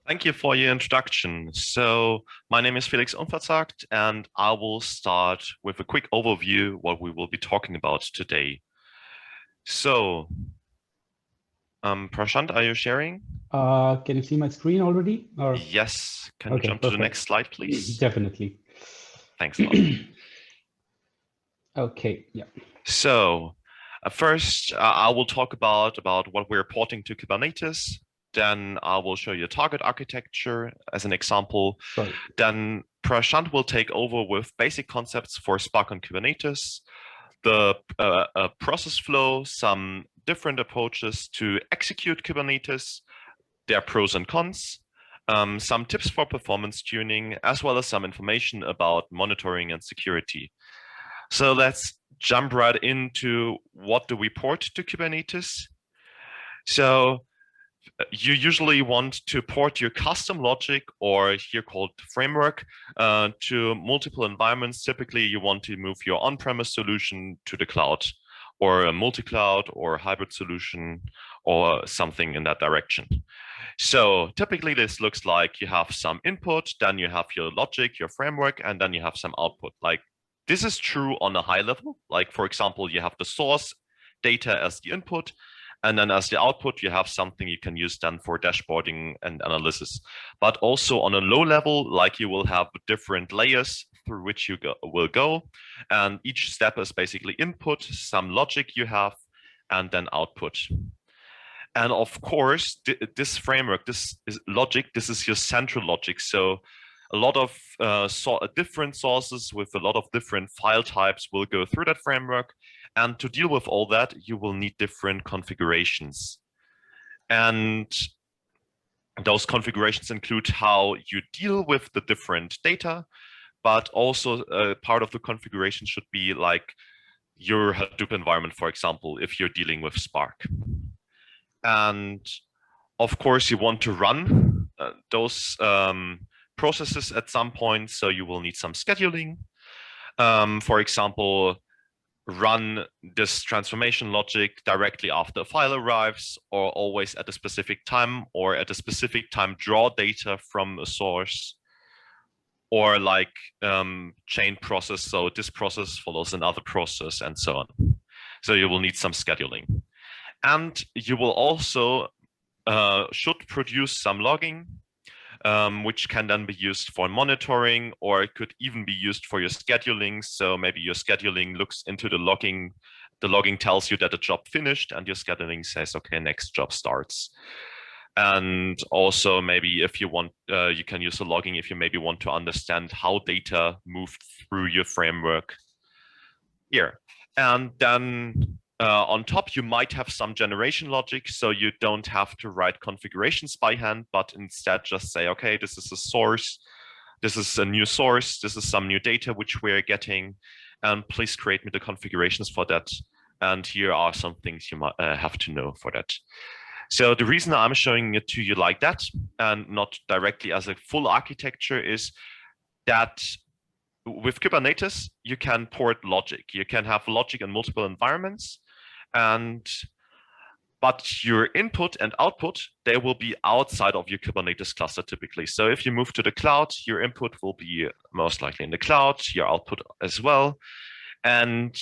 Thank you for your introduction. So my name is Felix Unverzagt, and I will start with a quick overview what we will be talking about today. So, Prashant, are you sharing? Can you see my screen already? Or Yes. Can you okay, jump to the next perfect. slide, please? Definitely. Thanks a lot. Okay, yeah. So, first, I will talk about what we're porting to Kubernetes. Then I will show you target architecture as an example. Sorry. Then Prashant will take over with basic concepts for Spark on Kubernetes, the process flow, some different approaches to execute Kubernetes, their pros and cons, some tips for performance tuning, as well as some information about monitoring and security. So let's jump right into what do we port to Kubernetes. So you usually want to port your custom logic, or here called framework, to multiple environments. Typically, you want to move your on-premise solution to the cloud, or a multi-cloud or hybrid solution, or something in that direction. So typically, this looks like you have some input, then you have your logic, your framework, and then you have some output. Like this is true on a high level. Like for example, you have the source data as the input, and then as the output, you have something you can use then for dashboarding and analysis. But also on a low level, like you will have different layers through which you will go. And each step is basically input, some logic you have, and then output. And of course, this framework, this is logic, this is your central logic. So a lot of different sources with a lot of different file types will go through that framework. And to deal with all that, you will need different configurations. And those configurations include how you deal with the different data, but also part of the configuration should be like your Hadoop environment, for example, if you're dealing with Spark. And of course, you want to run those processes at some point, so you will need some scheduling. For example, run this transformation logic directly after a file arrives, or always at a specific time, or at a specific time draw data from a source, or like chain process, so this process follows another process, and so on. So you will need some scheduling. And you will also should produce some logging, which can then be used for monitoring, or it could even be used for your scheduling. So maybe your scheduling looks into the logging tells you that the job finished, and your scheduling says, okay, next job starts. And also maybe if you want, you can use the logging if you maybe want to understand how data moved through your framework here. And then on top, you might have some generation logic, so you don't have to write configurations by hand, but instead just say, okay, this is a source, this is a new source, this is some new data which we're getting, and please create me the configurations for that. And here are some things you might have to know for that. So the reason I'm showing it to you like that, and not directly as a full architecture, is that with Kubernetes, you can port logic. You can have logic in multiple environments, but your input and output, they will be outside of your Kubernetes cluster typically. So if you move to the cloud, your input will be most likely in the cloud, your output as well. And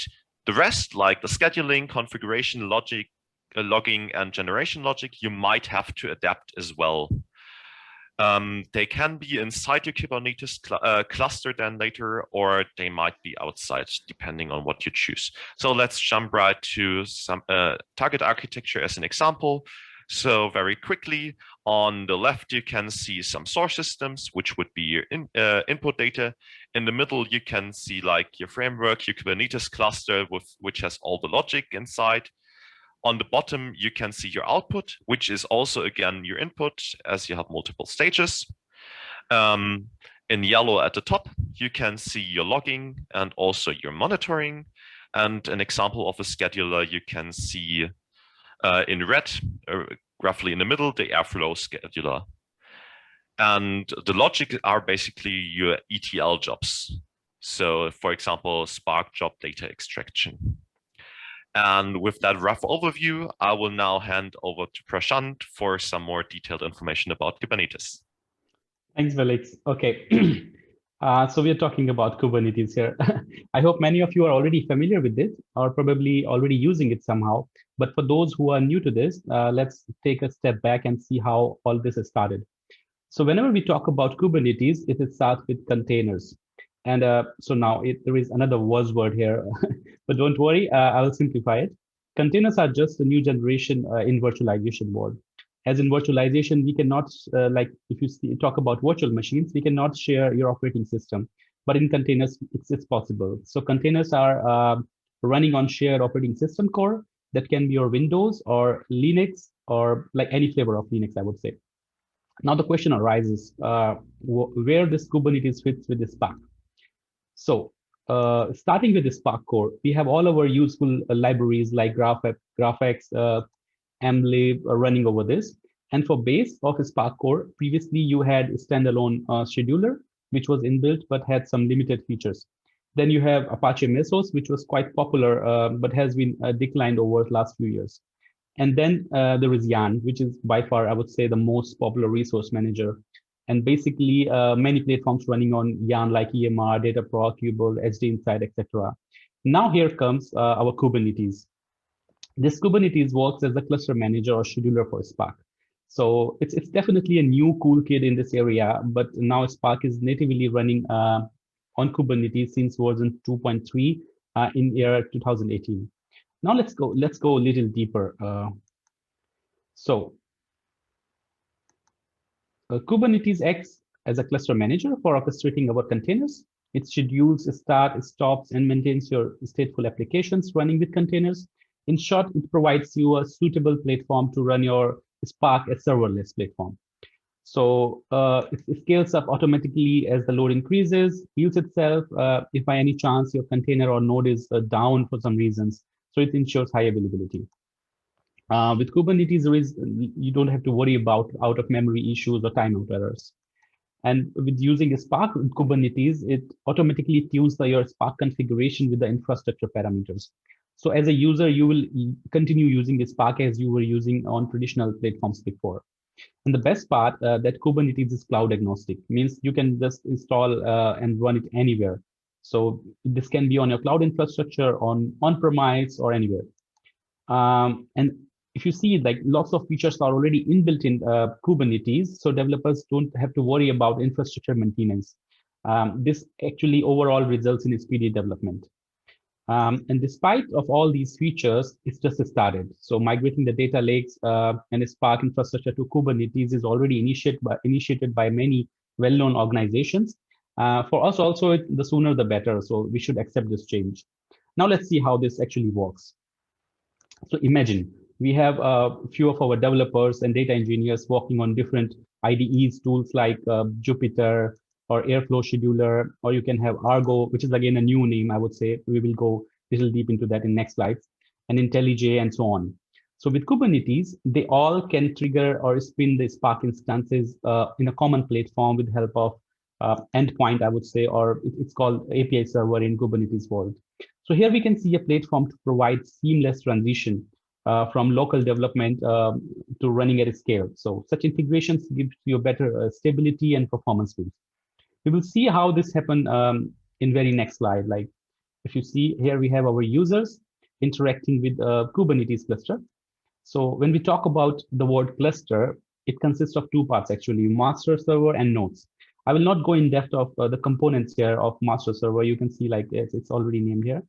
the rest, like the scheduling, configuration, logic, logging, and generation logic, you might have to adapt as well. They can be inside your Kubernetes cluster then later, or they might be outside, depending on what you choose. So let's jump right to some target architecture as an example. So very quickly, on the left, you can see some source systems, which would be your input data. In the middle, you can see like your framework, your Kubernetes cluster, which has all the logic inside. On the bottom, you can see your output, which is also, again, your input, as you have multiple stages. In yellow at the top, you can see your logging and also your monitoring. And an example of a scheduler, you can see in red, roughly in the middle, the Airflow scheduler. And the logic are basically your ETL jobs. So, for example, Spark job data extraction. And with that rough overview, I will now hand over to Prashant for some more detailed information about Kubernetes. Thanks, Felix. Okay. So we're talking about Kubernetes here. I hope many of you are already familiar with this or probably already using it somehow. But for those who are new to this, let's take a step back and see how all this has started. So whenever we talk about Kubernetes, it starts with containers. And so now there is another buzzword here, but don't worry, I will simplify it. Containers are just a new generation in virtualization world. As in virtualization, we cannot, like if you talk about virtual machines, we cannot share your operating system. But in containers, it's possible. So containers are running on shared operating system core that can be your Windows or Linux or like any flavor of Linux, I would say. Now the question arises, where this Kubernetes fits with the Spark. So starting with the Spark core, we have all our useful libraries like GraphX, mlib running over this. And for base of a Spark core, previously you had a standalone scheduler, which was inbuilt but had some limited features. Then you have Apache Mesos, which was quite popular, but has been declined over the last few years. And then there is Yarn, which is by far, I would say, the most popular resource manager. And basically, many platforms running on Yarn like EMR, Dataproc, Kubel, SD Insight, etc. Now here comes our Kubernetes. This Kubernetes works as a cluster manager or scheduler for Spark. So it's definitely a new cool kid in this area, but now Spark is natively running on Kubernetes since version 2.3 in year 2018. Now let's go a little deeper. So Kubernetes acts as a cluster manager for orchestrating our containers. It schedules, starts, stops, and maintains your stateful applications running with containers. In short, it provides you a suitable platform to run your Spark as serverless platform. So it scales up automatically as the load increases, heals itself if by any chance your container or node is down for some reasons. So it ensures high availability. With Kubernetes, you don't have to worry about out of memory issues or timeout errors. And with using a Spark with Kubernetes, it automatically tunes your Spark configuration with the infrastructure parameters. So as a user, you will continue using a Spark as you were using on traditional platforms before. And the best part that Kubernetes is cloud agnostic, means you can just install and run it anywhere. So this can be on your cloud infrastructure, on-premise or anywhere. And if you see, like lots of features are already inbuilt in Kubernetes, so developers don't have to worry about infrastructure maintenance. This actually overall results in speedy development. And despite of all these features, it's just started. So migrating the data lakes and Spark infrastructure to Kubernetes is already initiated by many well-known organizations. For us also, the sooner the better. So we should accept this change. Now let's see how this actually works. So imagine we have a few of our developers and data engineers working on different IDEs, tools like Jupyter or Airflow Scheduler, or you can have Argo, which is again a new name, I would say. We will go a little deep into that in next slides, and IntelliJ and so on. So with Kubernetes, they all can trigger or spin the Spark instances in a common platform with help of endpoint, I would say, or it's called API server in Kubernetes world. So here we can see a platform to provide seamless transition from local development to running at a scale. So such integrations give you a better stability and performance boost. We will see how this happen in very next slide. Like if you see here, we have our users interacting with Kubernetes cluster. So when we talk about the word cluster, it consists of two parts actually, master server and nodes. I will not go in depth of the components here of master server. You can see like it's already named here.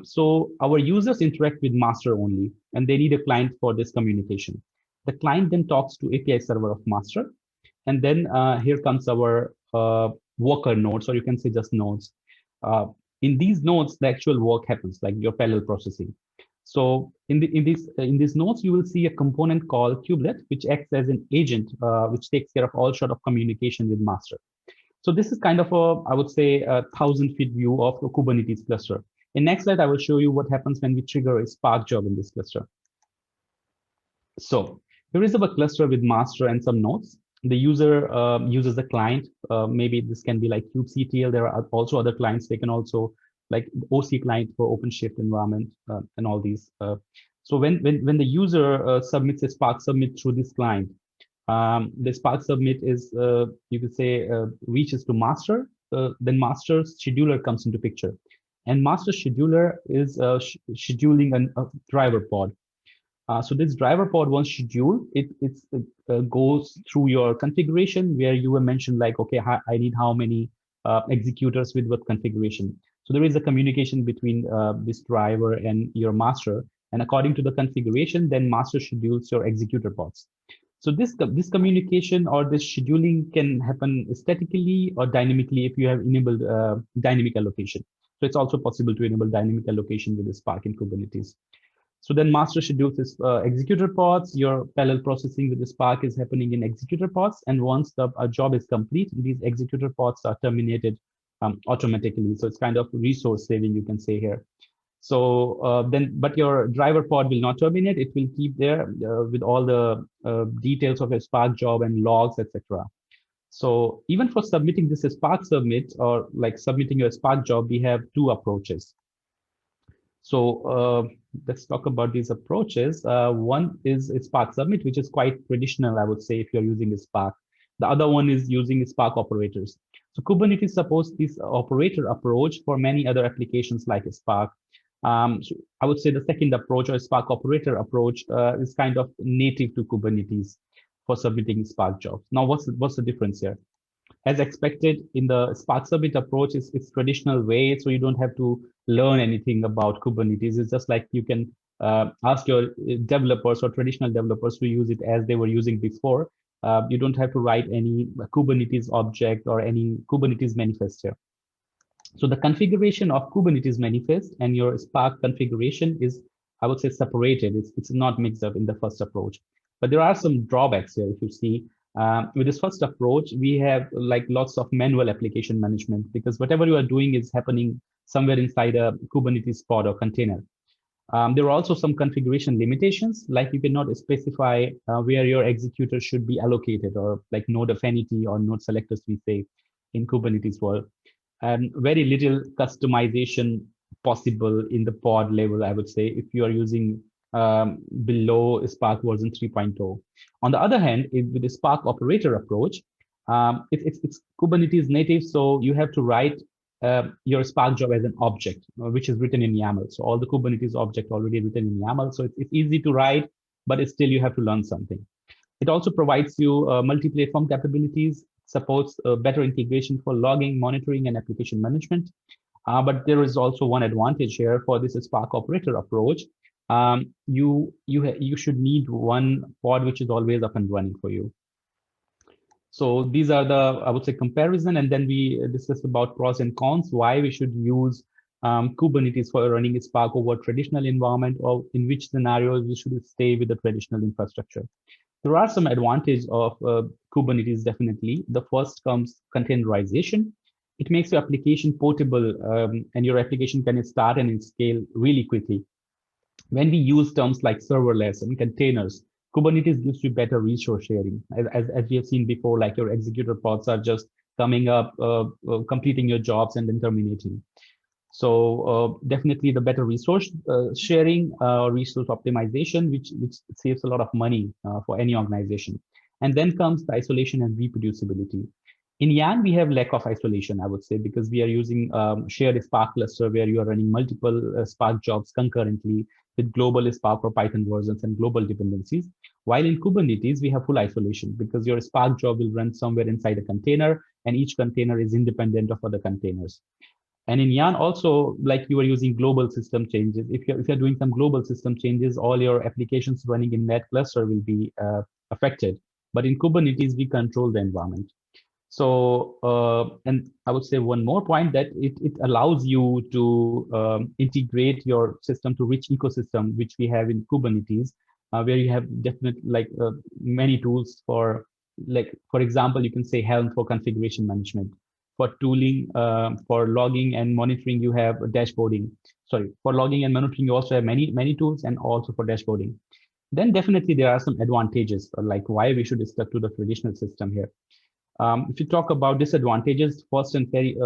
So our users interact with master only, and they need a client for this communication. The client then talks to API server of master. And then here comes our worker nodes, or you can say just nodes. In these nodes, the actual work happens, like your parallel processing. So in these nodes, you will see a component called kubelet, which acts as an agent, which takes care of all sort of communication with master. So this is kind of I would say, a 1,000-foot view of a Kubernetes cluster. In next slide, I will show you what happens when we trigger a Spark job in this cluster. So here is our cluster with master and some nodes. The user uses the client. Maybe this can be like kubectl. There are also other clients. They can also like OC client for OpenShift environment and all these. So when the user submits a Spark submit through this client, The Spark submit is, you could say, reaches to master. Then master scheduler comes into picture. And master scheduler is scheduling a driver pod. So this driver pod, once scheduled, it goes through your configuration where you were mentioned like, okay, I need how many executors with what configuration. So there is a communication between this driver and your master. And according to the configuration, then master schedules your executor pods. So this communication or this scheduling can happen statically or dynamically if you have enabled dynamic allocation. So it's also possible to enable dynamic allocation with the Spark in Kubernetes. So then master schedules is executor pods. Your parallel processing with the Spark is happening in executor pods. And once the job is complete, these executor pods are terminated automatically. So it's kind of resource saving, you can say here. So but your driver pod will not terminate. It will keep there with all the details of a Spark job and logs, etc. So even for submitting this Spark submit or like submitting your Spark job, we have two approaches. So let's talk about these approaches. One is Spark Submit, which is quite traditional, I would say, if you're using a Spark. The other one is using Spark operators. So Kubernetes supports this operator approach for many other applications like Spark. So I would say the second approach or Spark operator approach is kind of native to Kubernetes for submitting Spark jobs. Now, what's the difference here? As expected in the Spark Submit approach, it's traditional way, so you don't have to learn anything about Kubernetes. It's just like you can ask your developers or traditional developers to use it as they were using before. You don't have to write any Kubernetes object or any Kubernetes manifest here. So the configuration of Kubernetes manifest and your Spark configuration is, I would say, separated. It's not mixed up in the first approach. But there are some drawbacks here. If you see, with this first approach, we have like lots of manual application management because whatever you are doing is happening somewhere inside a Kubernetes pod or container. There are also some configuration limitations, like you cannot specify where your executor should be allocated or like node affinity or node selectors we say in Kubernetes world. And very little customization possible in the pod level, I would say, if you are using below Spark version 3.0. On the other hand, with the Spark operator approach, it's Kubernetes native, so you have to write your Spark job as an object, which is written in YAML. So all the Kubernetes object already written in YAML. So it's easy to write, but it's still you have to learn something. It also provides you multi-platform capabilities, supports better integration for logging, monitoring, and application management. But there is also one advantage here for this Spark operator approach. You should need one pod which is always up and running for you. So these are the, I would say, comparison, and then we discussed about pros and cons, why we should use Kubernetes for running Spark over traditional environment, or in which scenarios we should stay with the traditional infrastructure. There are some advantages of Kubernetes, definitely. The first comes containerization. It makes your application portable and your application can start and scale really quickly. When we use terms like serverless and containers, Kubernetes gives you better resource sharing. As we have seen before, like your executor pods are just coming up, completing your jobs and then terminating. So definitely the better resource sharing, resource optimization, which saves a lot of money for any organization. And then comes the isolation and reproducibility. In Yarn, we have lack of isolation, I would say, because we are using shared Spark cluster where you are running multiple Spark jobs concurrently with global Spark or Python versions and global dependencies. While in Kubernetes, we have full isolation because your Spark job will run somewhere inside a container and each container is independent of other containers. And in Yarn also, like you are using global system changes. If you're doing some global system changes, all your applications running in that cluster will be affected. But in Kubernetes, we control the environment. So, and I would say one more point that it allows you to integrate your system to rich ecosystem, which we have in Kubernetes, where you have definitely like many tools for, like, for example, you can say Helm for configuration management. For tooling, for logging and monitoring, you have dashboarding. Sorry, for logging and monitoring, you also have many tools, and also for dashboarding. Then definitely there are some advantages, like why we should stick to the traditional system here. If you talk about disadvantages, first and very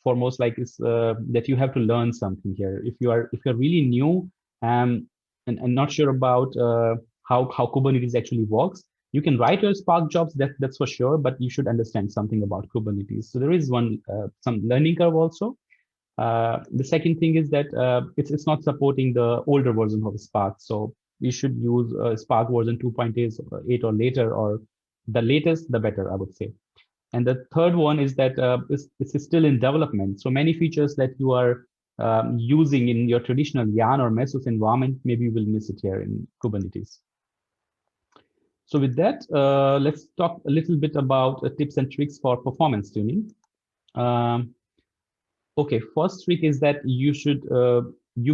foremost, like is that you have to learn something here. If you're really new and not sure about how Kubernetes actually works, You can write your Spark jobs, that's for sure, but you should understand something about Kubernetes. So there is some learning curve also. The second thing is that it's not supporting the older version of Spark. So we should use Spark version 2.8 or later, or the latest, the better, I would say. And the third one is that it's still in development. So many features that you are using in your traditional Yarn or Mesos environment, maybe you will miss it here in Kubernetes. So with that, let's talk a little bit about tips and tricks for performance tuning. Okay, first trick is that you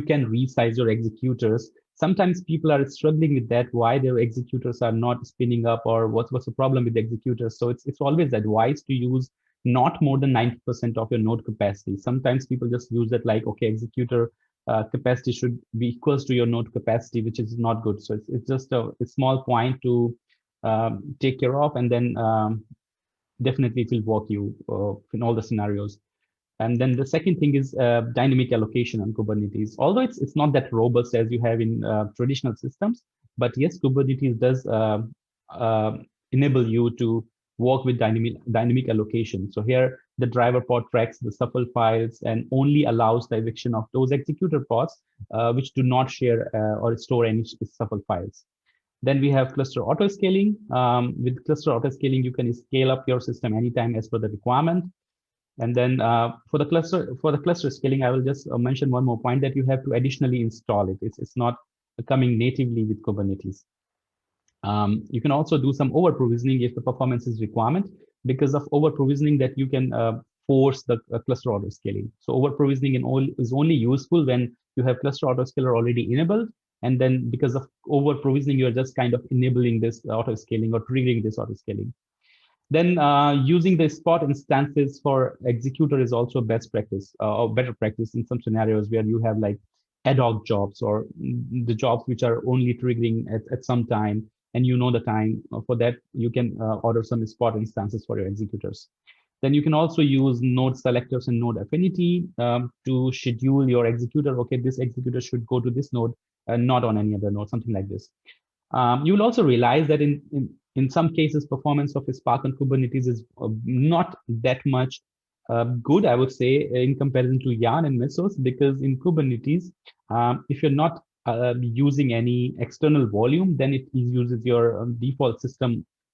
can resize your executors. Sometimes people are struggling with that, why their executors are not spinning up, or what's the problem with the executors. So it's always advised to use not more than 90% of your node capacity. Sometimes people just use that like, okay, executor capacity should be equals to your node capacity, which is not good. So it's just a small point to take care of, and then definitely it will work you in all the scenarios. And then the second thing is dynamic allocation on Kubernetes. Although it's not that robust as you have in traditional systems, but yes, Kubernetes does enable you to work with dynamic allocation. So here, the driver pod tracks the shuffle files and only allows the eviction of those executor pods which do not share or store any shuffle files. Then we have cluster auto scaling. With cluster auto scaling, you can scale up your system anytime as per the requirement. And then for the cluster scaling, I will just mention one more point, that you have to additionally install it. It's not coming natively with Kubernetes. You can also do some over provisioning if the performance is requirement. Because of over provisioning, that you can force the cluster auto scaling. So over provisioning is only useful when you have cluster auto scaler already enabled. And then because of over provisioning, you're just kind of enabling this auto scaling or triggering this auto scaling. Then using the spot instances for executor is also best practice or better practice in some scenarios where you have like ad hoc jobs, or the jobs which are only triggering at some time, and you know the time. For that, you can order some spot instances for your executors. Then you can also use node selectors and node affinity to schedule your executor. Okay, this executor should go to this node and not on any other node, something like this. You will also realize that in some cases, performance of Spark on Kubernetes is not that much good, I would say, in comparison to Yarn and Mesos, because in Kubernetes, if you're not using any external volume, then it uses your default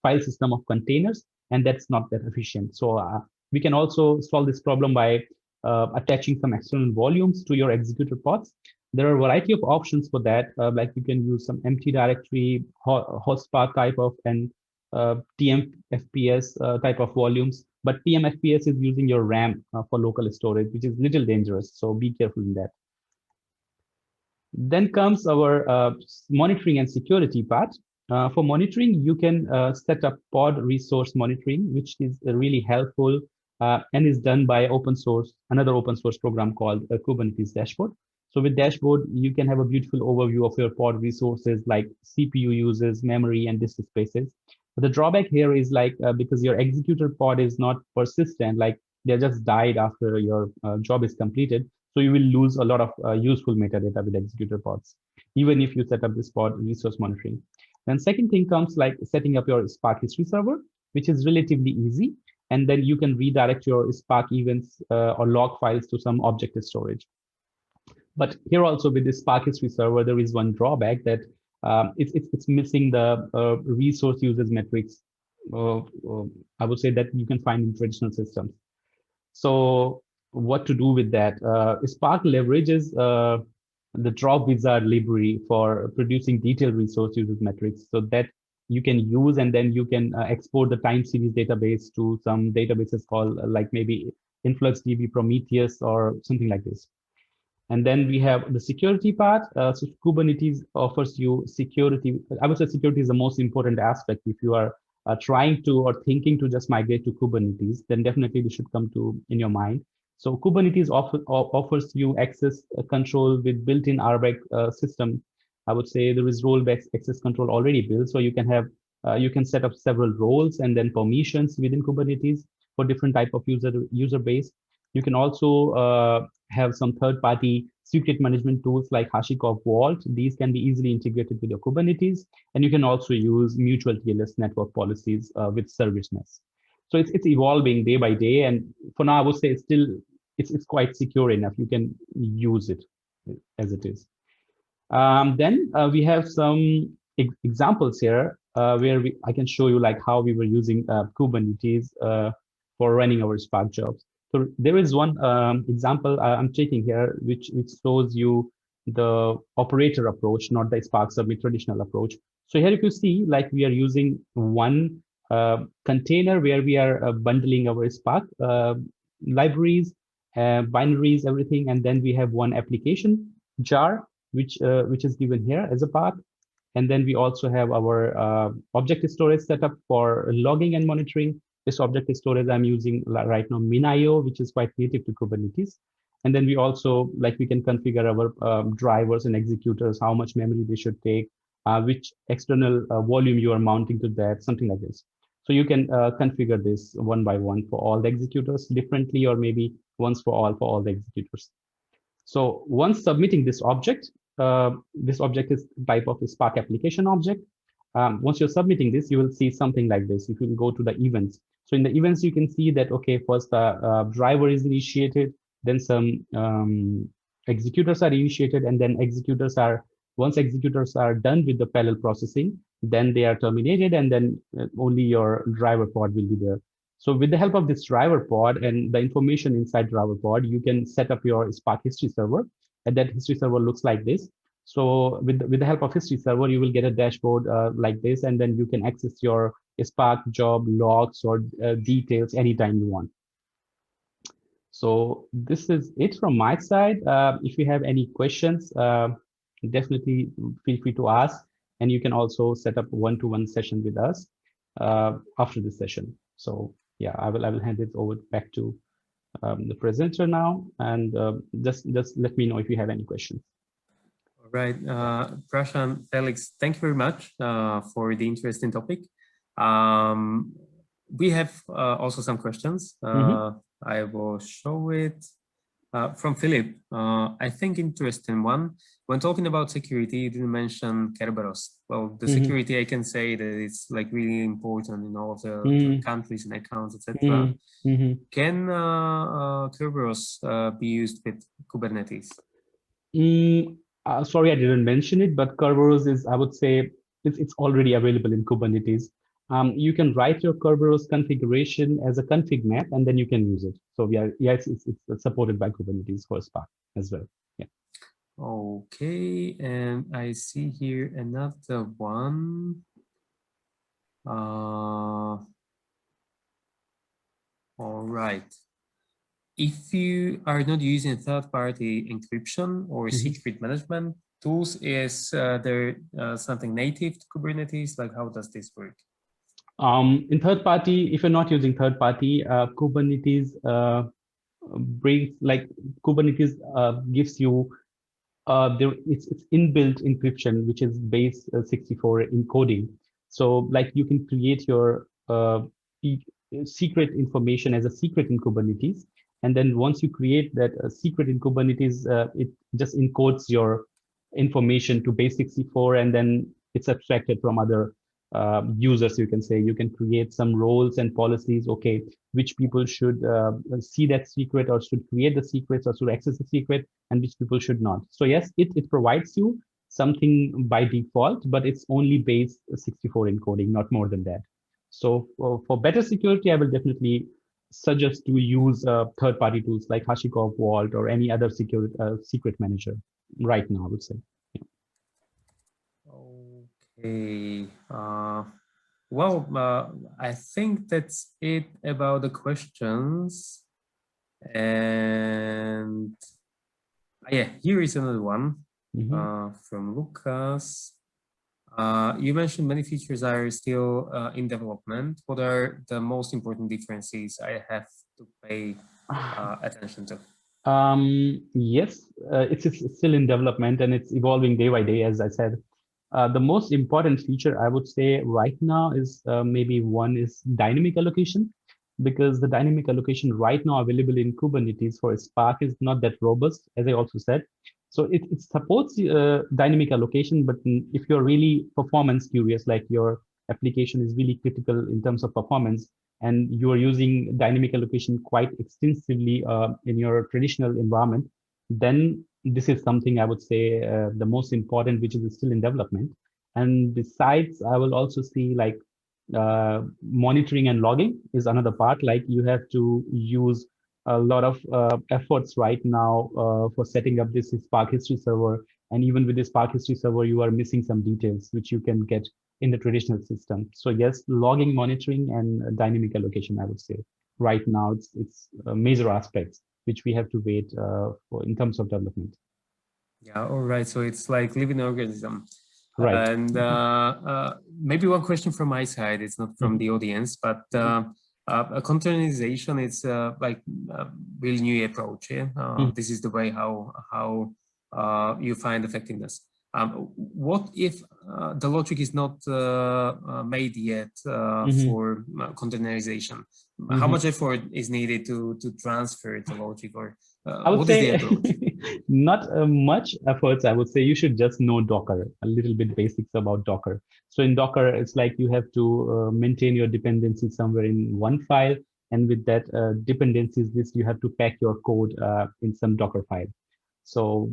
file system of containers, and that's not that efficient. So we can also solve this problem by attaching some external volumes to your executor pods. There are a variety of options for that, like you can use some empty directory, hotspot type of, and TMFPS type of volumes. But TMFPS is using your RAM for local storage, which is little dangerous. So be careful in that. Then comes our monitoring and security part. For monitoring, you can set up pod resource monitoring, which is really helpful and is done by another open source program called Kubernetes Dashboard. So with Dashboard, you can have a beautiful overview of your pod resources like CPU uses, memory, and disk spaces. But the drawback here is like because your executor pod is not persistent, like they just died after your job is completed. So you will lose a lot of useful metadata with executor pods, even if you set up this pod resource monitoring. Then second thing comes like setting up your Spark history server, which is relatively easy. And then you can redirect your Spark events or log files to some object storage. But here also with this Spark history server, there is one drawback that it's missing the resource users metrics. I would say that you can find in traditional systems. So what to do with that? Spark leverages the drop wizard library for producing detailed resource users metrics, so that you can use, and then you can export the time series database to some databases called like maybe InfluxDB, Prometheus, or something like this. And then we have the security part. So Kubernetes offers you security. I would say security is the most important aspect. If you are trying to or thinking to just migrate to Kubernetes, then definitely this should come to in your mind. So Kubernetes offers you access control with built-in RBAC system. I would say there is role-based access control already built. So you can have you can set up several roles and then permissions within Kubernetes for different type of user base. You can also have some third-party secret management tools like HashiCorp Vault. These can be easily integrated with your Kubernetes, and you can also use mutual TLS network policies with service mesh. So it's evolving day by day, and for now, I would say it's quite secure enough. You can use it as it is. Then we have some examples here where I can show you like how we were using Kubernetes for running our Spark jobs. So there is one example I'm taking here, which shows you the operator approach, not the Spark Submit traditional approach. So here, if you see, like we are using one container where we are bundling our Spark libraries, binaries, everything, and then we have one application jar which is given here as a path. And then we also have our object storage setup for logging and monitoring. This object storage I'm using right now, MinIO, which is quite native to Kubernetes. And then we also, like, we can configure our drivers and executors, how much memory they should take, which external volume you are mounting to that, something like this. So you can configure this one by one for all the executors differently, or maybe once for all the executors. So once submitting this object is type of a Spark application object. Once you're submitting this, you will see something like this. If you go to the events, so in the events, you can see that, okay, first the driver is initiated, then some executors are initiated, and then once executors are done with the parallel processing, then they are terminated, and then only your driver pod will be there. So with the help of this driver pod and the information inside driver pod, you can set up your Spark history server, and that history server looks like this. So with the help of history server, you will get a dashboard like this, and then you can access your Spark job logs or details anytime you want. So this is it from my side. If you have any questions, definitely feel free to ask, and you can also set up one-to-one session with us after this session. So yeah, I will hand it over back to the presenter now, and just let me know if you have any questions. All right, Prashant, Felix, thank you very much for the interesting topic. We have also some questions. I will show it from Philip. I think interesting one. When talking about security, you didn't mention Kerberos. Well, the security, I can say that it's like really important in all of the countries and accounts, etc. Can Kerberos be used with Kubernetes? Sorry, I didn't mention it, but Kerberos is, I would say, it's already available in Kubernetes. You can write your Kerberos configuration as a config map, and then you can use it. So yeah, it's supported by Kubernetes for Spark as well. Yeah. Okay, and I see here another one. All right. If you are not using third-party encryption or secret management tools, is there something native to Kubernetes? Like, how does this work? In third party, if you're not using third party, Kubernetes gives you it's inbuilt encryption, which is base 64 encoding. So like you can create your secret information as a secret in Kubernetes, and then once you create that secret in Kubernetes, it just encodes your information to base 64, and then it's abstracted from other users. You can say you can create some roles and policies. Okay, which people should see that secret, or should create the secrets, or should access the secret, and which people should not. So yes, it provides you something by default, but it's only base 64 encoding, not more than that. So for better security, I will definitely suggest to use third-party tools like HashiCorp Vault or any other secret manager right now, I would say. Okay. Well, I think that's it about the questions. And yeah, here is another one from Lucas. You mentioned many features are still in development. What are the most important differences I have to pay attention to? Yes, it's still in development, and it's evolving day by day, as I said. The most important feature I would say right now is maybe one is dynamic allocation. because the dynamic allocation right now available in Kubernetes for Spark is not that robust, as I also said. So it supports dynamic allocation, but if you're really performance curious, like your application is really critical in terms of performance, and you are using dynamic allocation quite extensively in your traditional environment, then this is something I would say the most important, which is still in development. And besides, I will also see like monitoring and logging is another part. Like you have to use a lot of efforts right now for setting up this Spark history server. And even with the Spark history server, you are missing some details which you can get in the traditional system. So yes, logging, monitoring, and dynamic allocation, I would say right now it's major aspects which we have to wait for in terms of development. Yeah, all right. So it's like living organism. Right. And maybe one question from my side, it's not from the audience, but containerization is like a really new approach. Yeah? This is the way how you find effectiveness. What if the logic is not made yet for containerization? How much effort is needed to transfer the logic, or I would what say is the approach? not much efforts. I would say you should just know Docker, a little bit basics about Docker. So in Docker, it's like you have to maintain your dependencies somewhere in one file. And with that dependencies list, you have to pack your code in some Docker file. So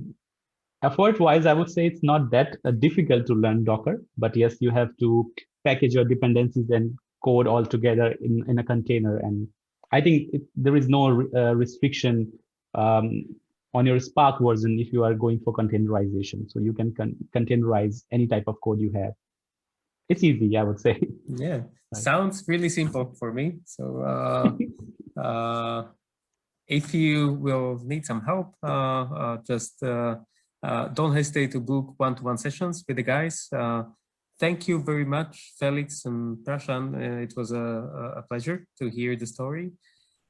effort-wise, I would say it's not that difficult to learn Docker, but yes, you have to package your dependencies and code all together in a container. And I think there is no restriction on your Spark version if you are going for containerization. So you can containerize any type of code you have. It's easy, I would say. Yeah, sounds really simple for me. So if you will need some help, just don't hesitate to book one-to-one sessions with the guys. Thank you very much, Felix and Prashant. It was a pleasure to hear the story.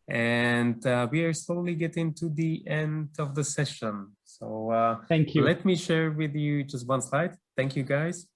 And we are slowly getting to the end of the session. So thank you. Let me share with you just one slide. Thank you, guys.